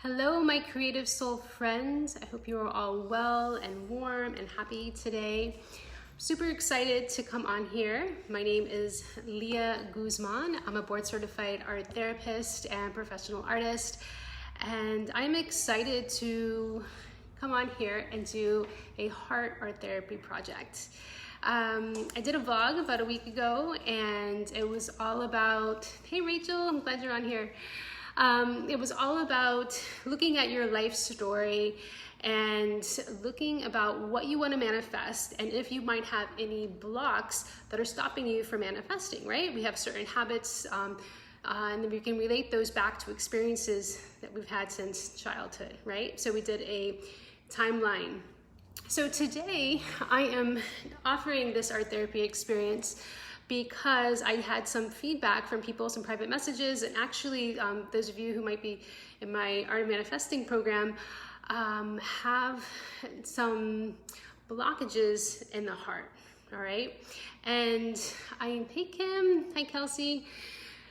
Hello, my creative soul friends. I hope you are all well and warm and happy today. Super excited to come on here. My name is Leah Guzman. I'm a board certified art therapist and professional artist. And I'm excited to come on here and do a heart art therapy project. I did a vlog about a week ago and it was all about, hey Rachel, I'm glad you're on here. It was all about looking at your life story and looking about what you want to manifest and if you might have any blocks that are stopping you from manifesting, right? We have certain habits and we can relate those back to experiences that we've had since childhood, right? So we did a timeline. So today I am offering this art therapy experience because I had some feedback from people, some private messages, and actually those of you who might be in my Art of Manifesting program have some blockages in the heart, all right? And hey Kim, hi Kelsey.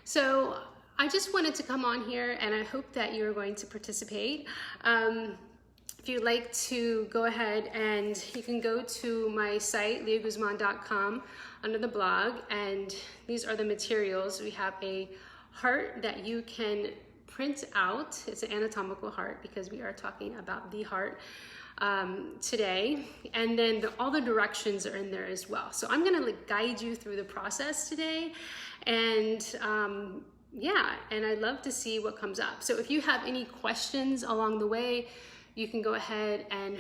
So I just wanted to come on here and I hope that you're going to participate. If you'd like to go ahead and you can go to my site, leahguzman.com, under the blog, and these are the materials. We have a heart that you can print out. It's an anatomical heart because we are talking about the heart today. And then all the directions are in there as well. So I'm gonna guide you through the process today. And yeah, and I'd love to see what comes up. So if you have any questions along the way, you can go ahead and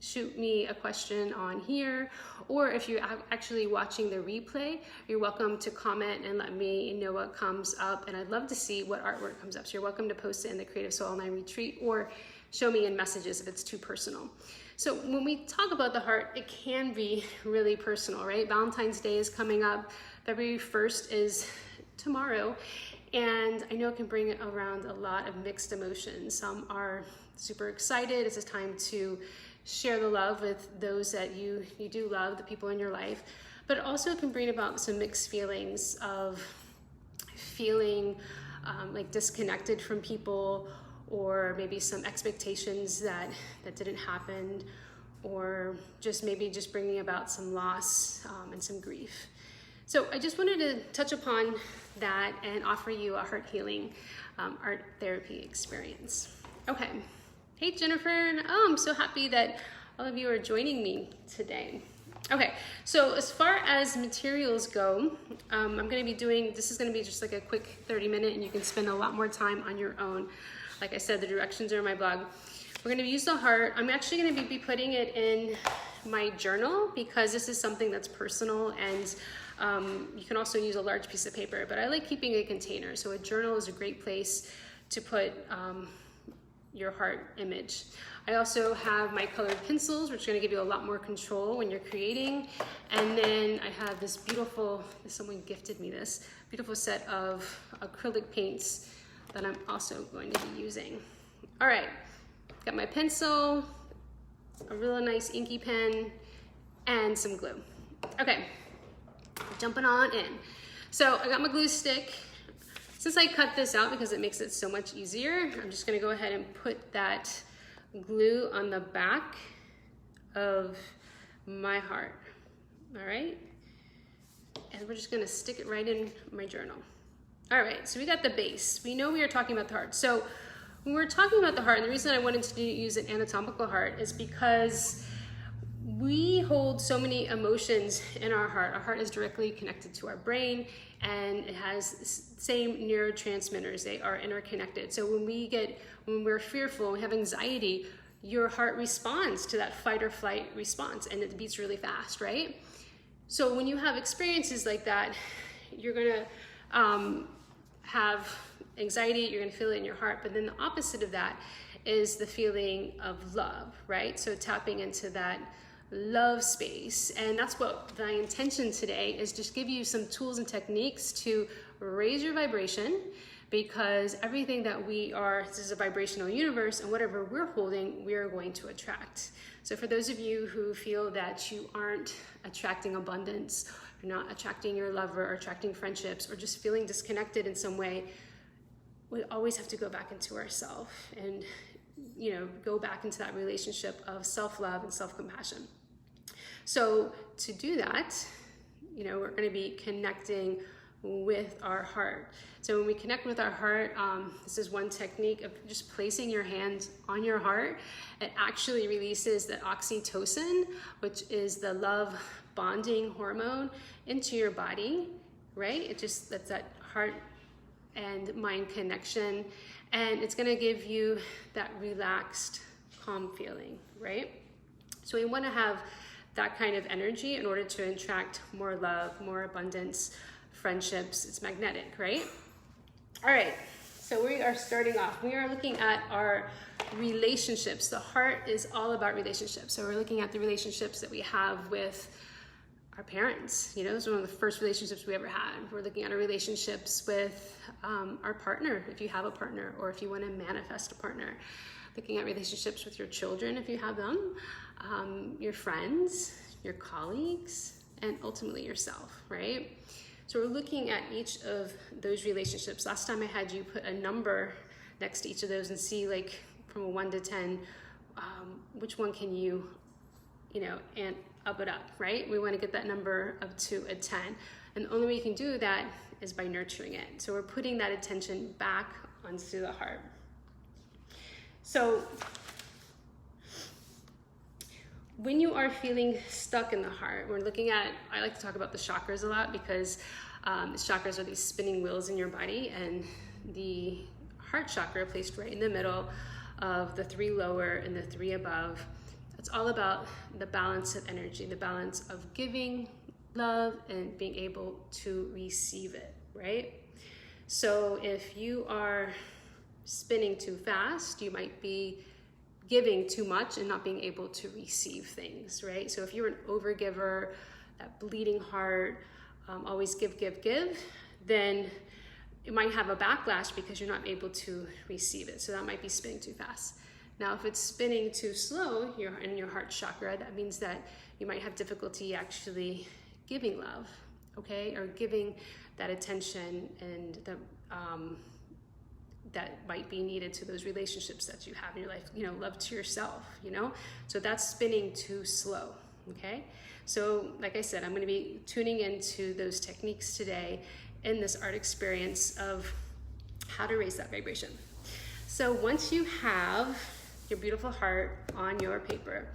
shoot me a question on here, or if you're actually watching the replay, you're welcome to comment and let me know what comes up, and I'd love to see what artwork comes up. So you're welcome to post it in the Creative Soul Online Retreat or show me in messages if it's too personal. So when we talk about the heart, it can be really personal, right? Valentine's Day is coming up. February 1st is tomorrow, and I know it can bring around a lot of mixed emotions. Some are super excited. It's a time to share the love with those that you do love, the people in your life, but it also can bring about some mixed feelings of feeling like disconnected from people, or maybe some expectations that didn't happen, or just bringing about some loss and some grief. So I just wanted to touch upon that and offer you a heart healing art therapy experience. Okay. Hey Jennifer, I'm so happy that all of you are joining me today. Okay, so as far as materials go, I'm gonna be doing, this is gonna be just like a quick 30-minute, and you can spend a lot more time on your own. Like I said, the directions are in my blog. We're gonna use the heart. I'm actually gonna be putting it in my journal because this is something that's personal, and you can also use a large piece of paper, but I like keeping a container. So a journal is a great place to put your heart image. I also have my colored pencils, which are gonna give you a lot more control when you're creating. And then I have this beautiful, someone gifted me this, beautiful set of acrylic paints that I'm also going to be using. All right, got my pencil, a really nice inky pen, and some glue. Okay, jumping on in. So I got my glue stick. Since I cut this out because it makes it so much easier, I'm just gonna go ahead and put that glue on the back of my heart, all right? And we're just gonna stick it right in my journal. All right, so we got the base. We know we are talking about the heart. So when we're talking about the heart, and the reason I wanted to use an anatomical heart is because we hold so many emotions in our heart. Our heart is directly connected to our brain, and it has the same neurotransmitters. They are interconnected. So when we're fearful, we have anxiety, your heart responds to that fight or flight response, and it beats really fast, right? So when you have experiences like that, you're gonna have anxiety, you're gonna feel it in your heart, but then the opposite of that is the feeling of love, right? So tapping into that love space. And that's what my intention today is, just give you some tools and techniques to raise your vibration, because everything that we are, this is a vibrational universe, and whatever we're holding, we are going to attract. So for those of you who feel that you aren't attracting abundance, you're not attracting your lover or attracting friendships, or just feeling disconnected in some way, we always have to go back into ourselves and, go back into that relationship of self-love and self-compassion. So to do that, we're going to be connecting with our heart. So when we connect with our heart, this is one technique of just placing your hands on your heart. It actually releases that oxytocin, which is the love bonding hormone, into your body, right? That's that heart and mind connection. And it's going to give you that relaxed, calm feeling, right? So we want to have that kind of energy in order to attract more love, more abundance, friendships. It's magnetic, right? All right, so we are starting off. We are looking at our relationships. The heart is all about relationships. So we're looking at the relationships that we have with our parents. Those are one of the first relationships we ever had. We're looking at our relationships with our partner, if you have a partner, or if you want to manifest a partner. Looking at relationships with your children, if you have them, your friends, your colleagues, and ultimately yourself, right? So we're looking at each of those relationships. Last time I had you put a number next to each of those and see, like, from a 1 to 10, which one can you, and up it up, right? We want to get that number up to a 10. And the only way you can do that is by nurturing it. So we're putting that attention back onto the heart. So when you are feeling stuck in the heart, we're looking at, I like to talk about the chakras a lot because the chakras are these spinning wheels in your body, and the heart chakra placed right in the middle of the 3 lower and the 3 above. It's all about the balance of energy, the balance of giving love and being able to receive it, right? So if you are spinning too fast, you might be giving too much and not being able to receive things, right? So if you're an overgiver, that bleeding heart, always give, then it might have a backlash because you're not able to receive it. So that might be spinning too fast. Now, if it's spinning too slow, you're in your heart chakra, that means that you might have difficulty actually giving love, okay? Or giving that attention and the that might be needed to those relationships that you have in your life, love to yourself, So that's spinning too slow, okay? So like I said, I'm going to be tuning into those techniques today in this art experience of how to raise that vibration. So once you have your beautiful heart on your paper,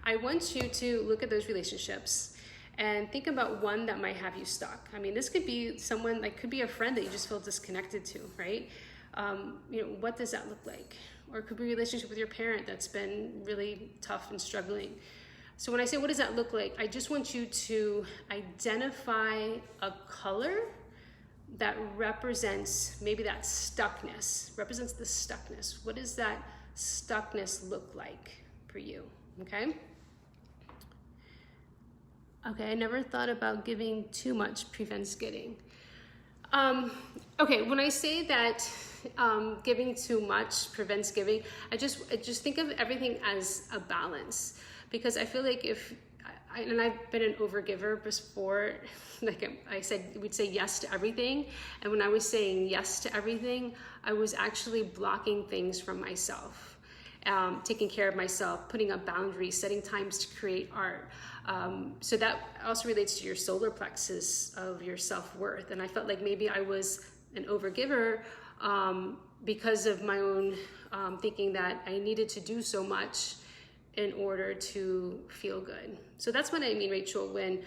I want you to look at those relationships and think about one that might have you stuck. I mean, this could be someone, like, could be a friend that you just feel disconnected to, right? What does that look like? Or it could be a relationship with your parent that's been really tough and struggling. So when I say, what does that look like? I just want you to identify a color that represents maybe that stuckness, represents the stuckness. What does that stuckness look like for you, okay? Okay, I never thought about giving too much prevents getting. Okay, when I say that giving too much prevents giving, I just think of everything as a balance, because I feel like and I've been an overgiver before, like I said, we'd say yes to everything. And when I was saying yes to everything, I was actually blocking things from myself, taking care of myself, putting up boundaries, setting times to create art. So that also relates to your solar plexus of your self-worth. And I felt like maybe I was an overgiver because of my own thinking that I needed to do so much in order to feel good. So that's what I mean, Rachel, when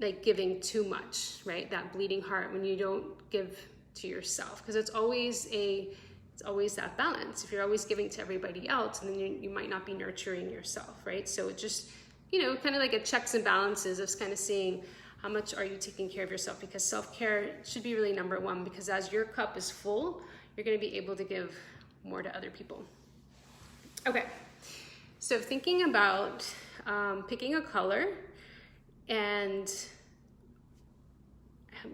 like giving too much, right? That bleeding heart, when you don't give to yourself, because it's always that balance. If you're always giving to everybody else, then you might not be nurturing yourself, right? So it just, kind of like a checks and balances of kind of seeing how much are you taking care of yourself, because self-care should be really number one, because as your cup is full, you're going to be able to give more to other people. Okay. So thinking about picking a color, and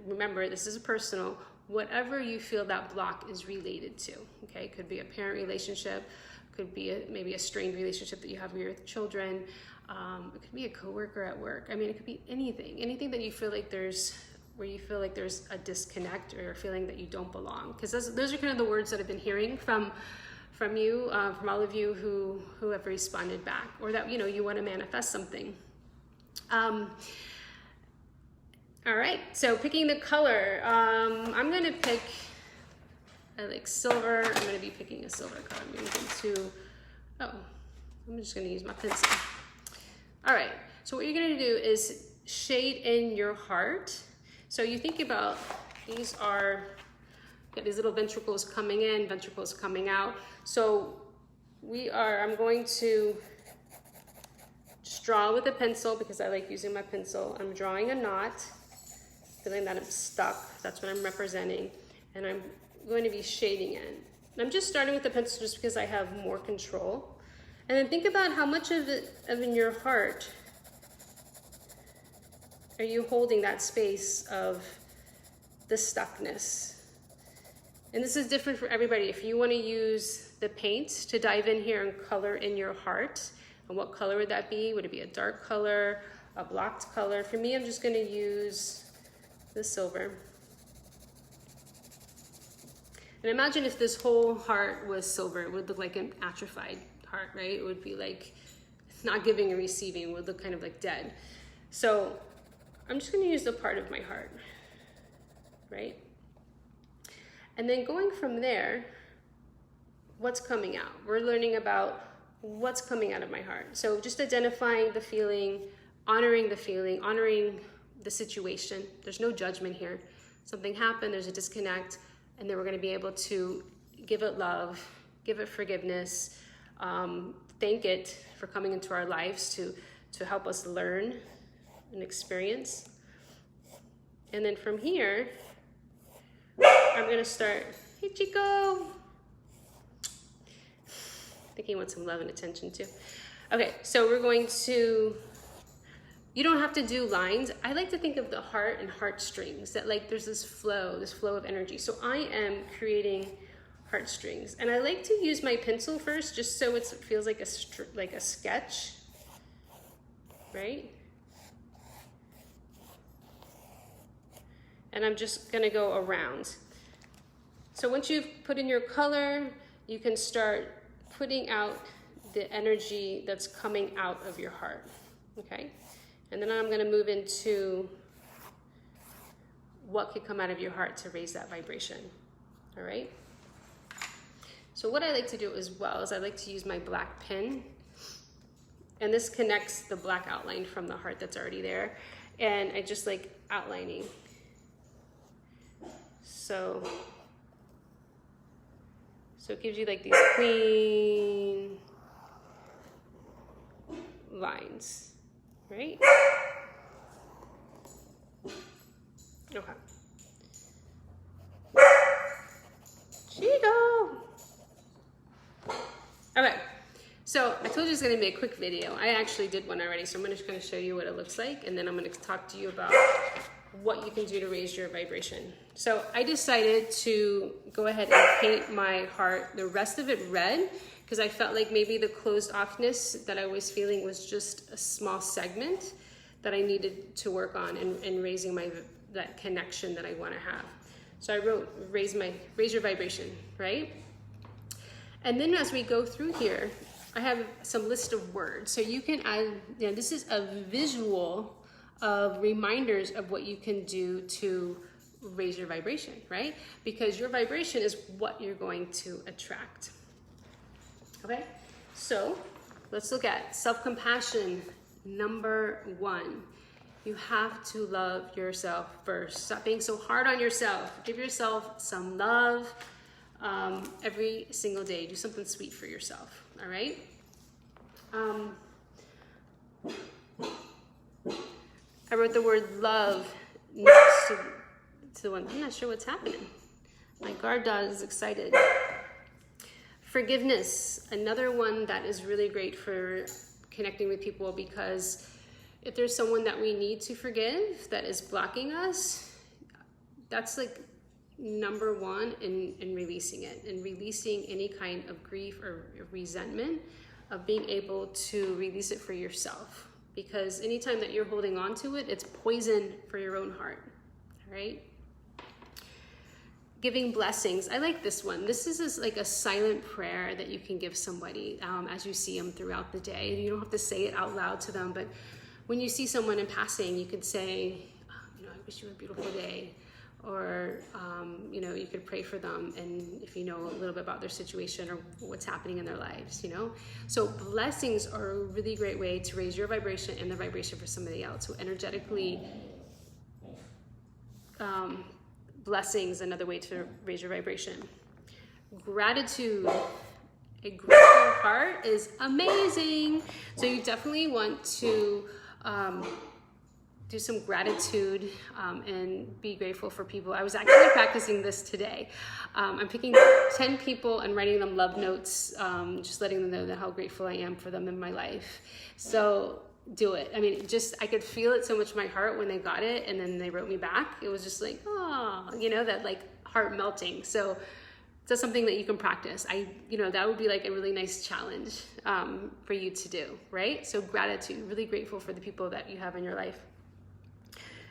remember, this is personal, whatever you feel that block is related to, okay? It could be a parent relationship, could be maybe a strained relationship that you have with your children, it could be a coworker at work. I mean, it could be anything that you feel like there's where you feel like there's a disconnect or a feeling that you don't belong. Because those are kind of the words that I've been hearing from you, from all of you who have responded back, or that, you know, you want to manifest something. All right, so picking the color, I'm gonna pick, I like silver. I'm gonna be picking a silver color. I'm just gonna use my pencil. All right, so what you're gonna do is shade in your heart. So you think about, these are, got these little ventricles coming in, ventricles coming out. So I'm going to just draw with a pencil, because I like using my pencil. I'm drawing a knot, feeling that I'm stuck. That's what I'm representing. And I'm going to be shading in. And I'm just starting with the pencil just because I have more control. And then think about how much of in your heart are you holding that space of the stuckness. And this is different for everybody. If you want to use the paint to dive in here and color in your heart, and what color would that be? Would it be a dark color, a blocked color? For me, I'm just going to use the silver. And imagine if this whole heart was silver, it would look like an atrophied heart, right? It would be like not giving and receiving, it would look kind of like dead. So I'm just going to use the part of my heart, right? And then going from there, what's coming out? We're learning about what's coming out of my heart. So just identifying the feeling, honoring the situation. There's no judgment here. Something happened, there's a disconnect, and then we're going to be able to give it love, give it forgiveness, thank it for coming into our lives to help us learn and experience. And then from here, I'm going to start, hey Chico, I think he wants some love and attention too. Okay, so we're going to, you don't have to do lines. I like to think of the heart and heartstrings, that like there's this flow of energy. So I am creating heartstrings, and I like to use my pencil first, just so it feels like a sketch, right? And I'm just gonna go around. So once you've put in your color, you can start putting out the energy that's coming out of your heart, okay? And then I'm gonna move into what could come out of your heart to raise that vibration, all right? So what I like to do as well is I like to use my black pen, and this connects the black outline from the heart that's already there, and I just like outlining. So it gives you like these clean lines, right? Okay. Chico! Okay, so I told you it was going to be a quick video. I actually did one already, so I'm just going to show you what it looks like, and then I'm going to talk to you about what you can do to raise your vibration. So I decided to go ahead and paint my heart, the rest of it red, because I felt like maybe the closed offness that I was feeling was just a small segment that I needed to work on in raising that connection that I want to have. So I wrote, raise your vibration, right? And then as we go through here, I have some list of words. So you can add, this is a visual of reminders of what you can do to raise your vibration, right? Because your vibration is what you're going to attract. Okay, so let's look at self-compassion. Number 1, you have to love yourself first. Stop being so hard on yourself. Give yourself some love every single day. Do something sweet for yourself, all right? I wrote the word love next to the one. I'm not sure what's happening. My guard dog is excited. Forgiveness, another one that is really great for connecting with people, because if there's someone that we need to forgive that is blocking us, that's like number 1 in releasing it, and releasing any kind of grief or resentment, of being able to release it for yourself. Because anytime that you're holding on to it, it's poison for your own heart, all right? Giving blessings. I like this one. This is like a silent prayer that you can give somebody as you see them throughout the day. You don't have to say it out loud to them, but when you see someone in passing, you could say, you know, I wish you a beautiful day. Or, you know, you could pray for them, and if you know a little bit about their situation or what's happening in their lives, you know. So blessings are a really great way to raise your vibration and the vibration for somebody else. So energetically, blessings, another way to raise your vibration. Gratitude. A grateful heart is amazing. So you definitely want to do some gratitude and be grateful for people. I was actually practicing this today. I'm picking 10 people and writing them love notes, just letting them know that how grateful I am for them in my life. So do it. I mean, I could feel it so much in my heart when they got it, and then they wrote me back. It was just like, oh, you know, that like heart melting. So that's something that you can practice. You know, that would be like a really nice challenge for you to do, right? So gratitude, really grateful for the people that you have in your life.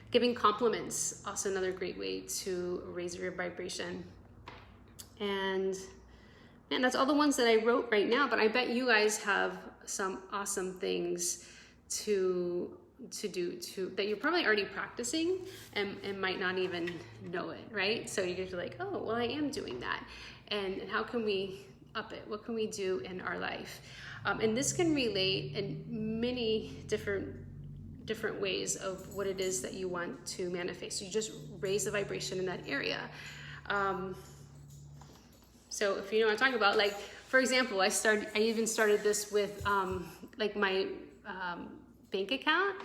Giving compliments, also another great way to raise your vibration. And man, that's all the ones that I wrote right now, but I bet you guys have some awesome things to do that you're probably already practicing and might not even know it, right? So you're like, oh, well, I am doing that. And how can we up it? What can we do in our life? And this can relate in many different ways of what it is that you want to manifest. You just raise the vibration in that area. So if you know what I'm talking about, like, for example, I even started this with like my bank account.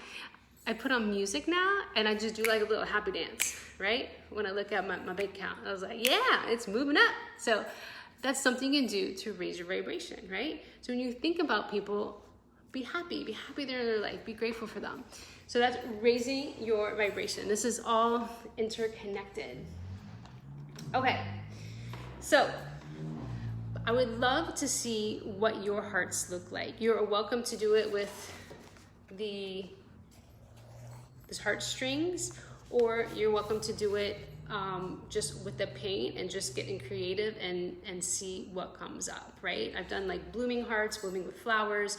I put on music now, and I just do like a little happy dance, right? When I look at my bank account, I was like, yeah, it's moving up. So that's something you can do to raise your vibration, right? So when you think about people, be happy they're in their life, be grateful for them. So that's raising your vibration. This is all interconnected. Okay, so I would love to see what your hearts look like. You're welcome to do it with these heartstrings, or you're welcome to do it just with the paint and just getting creative and see what comes up, right? I've done like blooming hearts, blooming with flowers.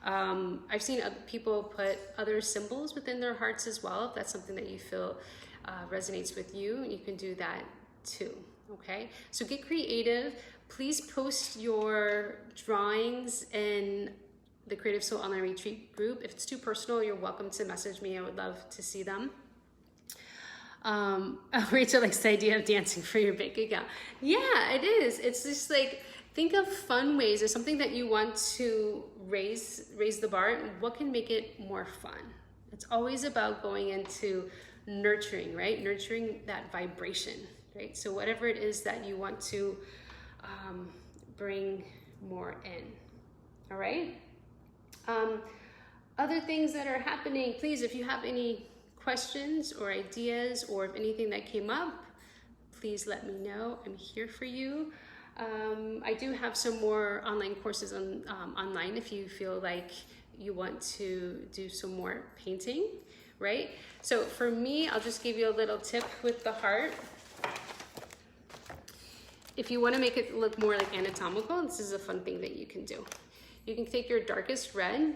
I've seen other people put other symbols within their hearts as well. If that's something that you feel resonates with you, you can do that too, okay? So get creative. Please post your drawings in the Creative Soul Online Retreat group. If it's too personal, you're welcome to message me. I would love to see them. Rachel likes the idea of dancing for your bank account. Yeah, it is. It's just like, think of fun ways or something that you want to raise the bar. What can make it more fun? It's always about going into nurturing, right? Nurturing that vibration, right? So whatever it is that you want to bring more in, all right? Other things that are happening, please, if you have any questions or ideas, or if anything that came up, please let me know. I'm here for you. I do have some more online courses online if you feel like you want to do some more painting, right? So for me, I'll just give you a little tip with the heart. If you want to make it look more like anatomical, this is a fun thing that you can do. You can take your darkest red,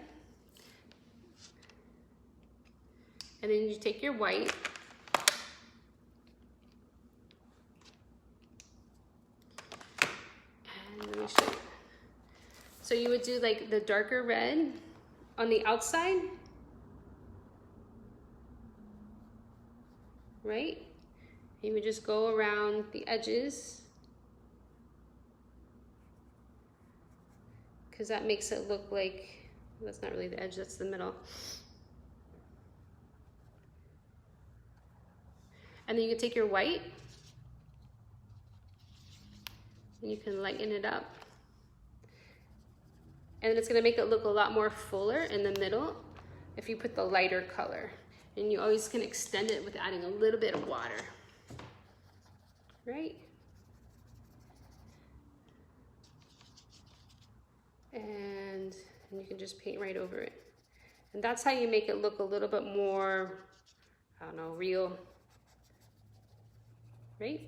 and then you take your white, and let me show you. So you would do like the darker red on the outside, right? You would just go around the edges, because that makes it look like, that's not really the edge, that's the middle. And then you can take your white and you can lighten it up. And it's gonna make it look a lot more fuller in the middle if you put the lighter color. And you always can extend it with adding a little bit of water, right? And you can just paint right over it. And that's how you make it look a little bit more, I don't know, real. right?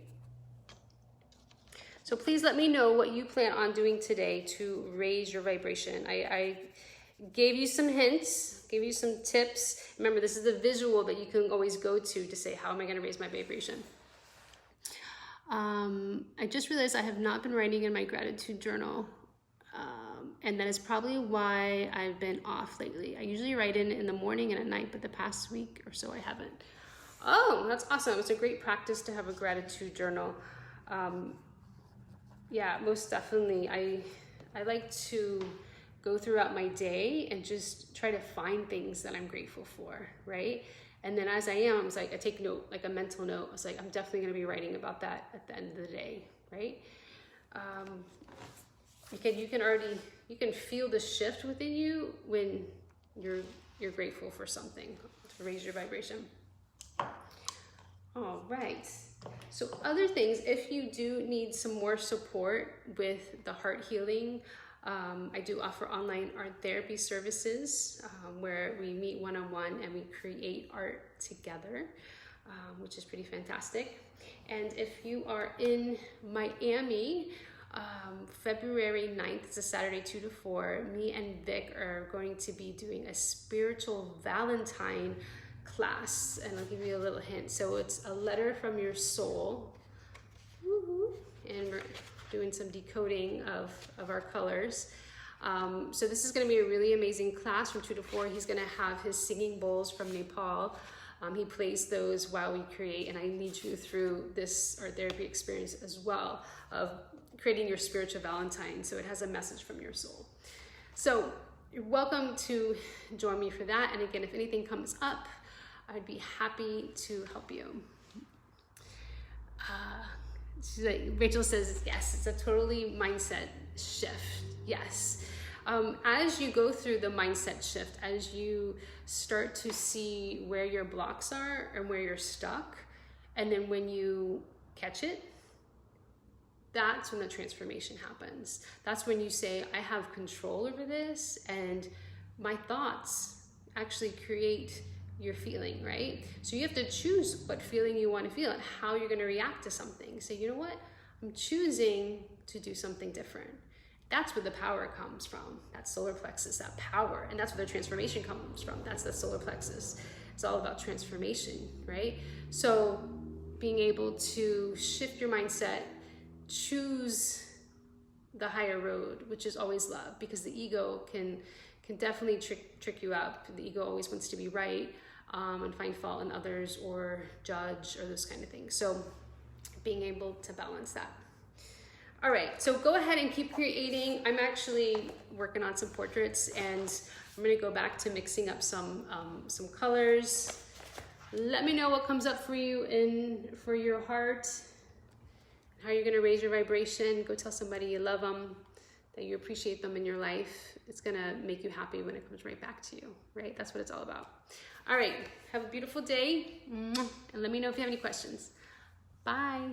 So please let me know what you plan on doing today to raise your vibration. I gave you some hints, gave you some tips. Remember, this is a visual that you can always go to say, how am I going to raise my vibration? I just realized I have not been writing in my gratitude journal. And that is probably why I've been off lately. I usually write in the morning and at night, but the past week or so I haven't. Oh, that's awesome. It's a great practice to have a gratitude journal. Yeah, most definitely. I like to go throughout my day and just try to find things that I'm grateful for, right? And then as I am, it's like I take note, like a mental note. It's like I'm definitely going to be writing about that at the end of the day, right? You can feel the shift within you when you're grateful for something to raise your vibration. All right. So other things, if you do need some more support with the heart healing, I do offer online art therapy services where we meet one-on-one and we create art together, which is pretty fantastic. And if you are in Miami, February 9th, it's a Saturday 2 to 4, me and Vic are going to be doing a spiritual Valentine class, and I'll give you a little hint. So it's a letter from your soul. Woo-hoo. And we're doing some decoding of our colors. So this is going to be a really amazing class from 2 to 4. He's going to have his singing bowls from Nepal. He plays those while we create, and I lead you through this art therapy experience as well of creating your spiritual Valentine. So it has a message from your soul. So you're welcome to join me for that. And again, if anything comes up, I'd be happy to help you. Rachel says, yes, it's a totally mindset shift. Yes. As you go through the mindset shift, as you start to see where your blocks are and where you're stuck, and then when you catch it, that's when the transformation happens. That's when you say, I have control over this, and my thoughts actually create your feeling, right? So you have to choose what feeling you want to feel and how you're going to react to something. Say, you know what? I'm choosing to do something different. That's where the power comes from. That solar plexus, that power. And that's where the transformation comes from. That's the solar plexus. It's all about transformation, right? So being able to shift your mindset, choose the higher road, which is always love, because the ego can definitely trick you up. The ego always wants to be right and find fault in others or judge or those kind of things. So being able to balance that. All right, so go ahead and keep creating. I'm actually working on some portraits, and I'm gonna go back to mixing up some colors. Let me know what comes up for you for your heart, how you're gonna raise your vibration. Go tell somebody you love them, that you appreciate them in your life. It's gonna make you happy when it comes right back to you, right? That's what it's all about. All right, have a beautiful day, and let me know if you have any questions. Bye.